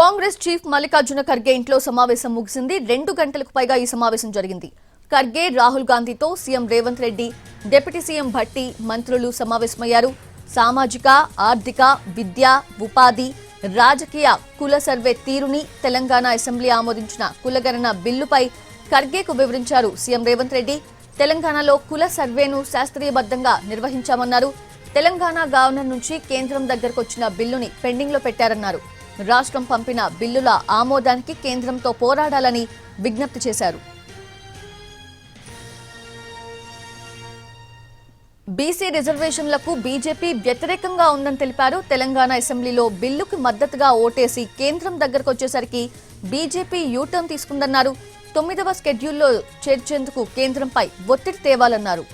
Congress chief Mallikarjuna Kharge ఇంట్లో సమావేశం ముగిసింది. 2 గంటలకు పైగా ఈ సమావేశం జరిగింది. ఖర్గే, రాహుల్ గాంధీతో CM Revanth Reddy, deputy CM Bhatti, మంత్రులు సమావేశమయ్యారు. సామాజిక, ఆర్థిక, విద్య, ఉపాధి, రాజకీయ కుల సర్వే తీరుని తెలంగాణ అసెంబ్లీ ఆమోదించిన కులగణన బిల్లుపై ఖర్గేకు వివరించారు సీఎం రేవంత్ రెడ్డి. తెలంగాణలో కుల సర్వేను శాస్త్రీయబద్ధంగా నిర్వహించామన్నారు. తెలంగాణ గవర్నర్ నుంచి కేంద్రం దగ్గరకు వచ్చిన బిల్లుని పెండింగ్లో పెట్టారన్నారు. రాష్ట్రం పంపిన బిల్లుల ఆమోదానికి కేంద్రంతో పోరాడాలని విజ్ఞప్తి చేశారు. బీసీ రిజర్వేషన్లకు బీజేపీ వ్యతిరేకంగా ఉందని తెలిపారు. తెలంగాణ అసెంబ్లీలో బిల్లుకు మద్దతుగా ఓటేసి కేంద్రం దగ్గరకు వచ్చేసరికి బీజేపీ యూటర్న్ తీసుకుందన్నారు. 9వ షెడ్యూల్లో చేర్చేందుకు కేంద్రంపై ఒత్తిడి తేవాలన్నారు.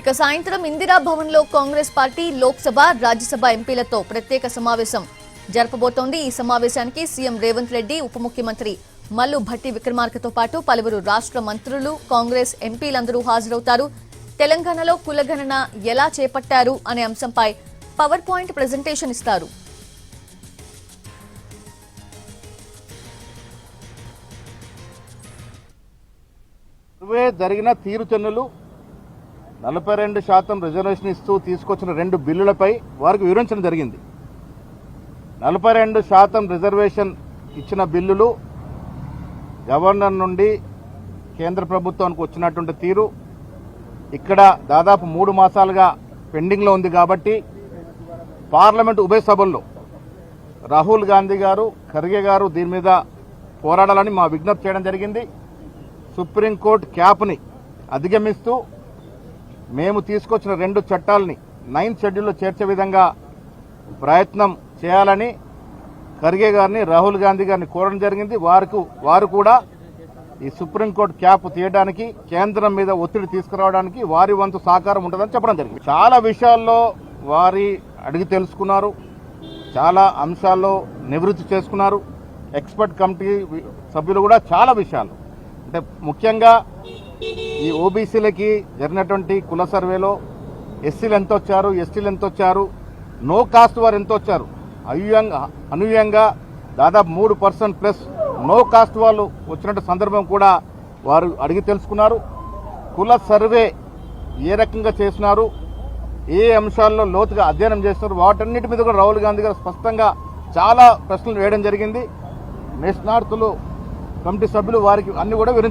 ఇక సాయంత్రం ఇందిరా భవన్ లో కాంగ్రెస్ పార్టీ లోక్సభ, రాజ్యసభ ఎంపీలతో ప్రత్యేక సమావేశం జరపబోతోంది. ఈ సమావేశానికి సీఎం రేవంత్ రెడ్డి, ఉప ముఖ్యమంత్రి మల్లు భట్టి విక్రమార్కతో పాటు పలువురు రాష్ట్ర మంత్రులు, కాంగ్రెస్ ఎంపీలందరూ హాజరవుతారు. తెలంగాణలో కులగణన ఎలా చేపట్టారు అనే అంశంపై పవర్ పాయింట్ ప్రెజెంటేషన్ ఇస్తారు. జరిగిన తీరుచెన్నులు 42% రిజర్వేషన్ ఇస్తూ తీసుకొచ్చిన 2 బిల్లులపై వారికి వివరించడం జరిగింది. 42% రిజర్వేషన్ ఇచ్చిన బిల్లులు గవర్నర్ నుండి కేంద్ర ప్రభుత్వానికి వచ్చినటువంటి తీరు ఇక్కడ దాదాపు 3 మాసాలుగా పెండింగ్లో ఉంది. కాబట్టి పార్లమెంటు ఉభయ సభల్లో రాహుల్ గాంధీ గారు, ఖర్గే గారు దీని మీద పోరాడాలని మా విజ్ఞప్తి చేయడం జరిగింది. సుప్రీంకోర్టు క్యాప్ని అధిగమిస్తూ మేము తీసుకొచ్చిన 2 చట్టాలని 9th షెడ్యూల్లో చేర్చే విధంగా ప్రయత్నం చేయాలని ఖర్గే గారిని, రాహుల్ గాంధీ గారిని కోరడం జరిగింది. వారు కూడా ఈ సుప్రీంకోర్టు క్యాప్ తీయడానికి, కేంద్రం మీద ఒత్తిడి తీసుకురావడానికి వారి వంతు సహకారం ఉంటుందని చెప్పడం జరిగింది. చాలా విషయాల్లో వారి అడిగి తెలుసుకున్నారు, చాలా అంశాల్లో నివృత్తి చేసుకున్నారు. ఎక్స్పర్ట్ కమిటీ సభ్యులు కూడా చాలా విషయాలు, అంటే ముఖ్యంగా ఈ ఓబీసీలకి జరిగినటువంటి కుల సర్వేలో ఎస్సీలు ఎంత వచ్చారు, ఎస్టీలు ఎంత వచ్చారు, నో కాస్ట్ వారు ఎంత వచ్చారు, అనూహ్యంగా దాదాపు 3% ప్లస్ నో కాస్ట్ వాళ్ళు వచ్చినట్టు సందర్భం కూడా వారు అడిగి తెలుసుకున్నారు. కుల సర్వే ఏ రకంగా చేస్తున్నారు, ఏ అంశాల్లో లోతుగా అధ్యయనం చేస్తున్నారు, వాటన్నిటి మీద కూడా రాహుల్ గాంధీ గారు స్పష్టంగా చాలా ప్రశ్నలు వేయడం జరిగింది. నేషనార్థులు కమిటీ సభ్యులు వారికి అన్ని కూడా వివరించారు.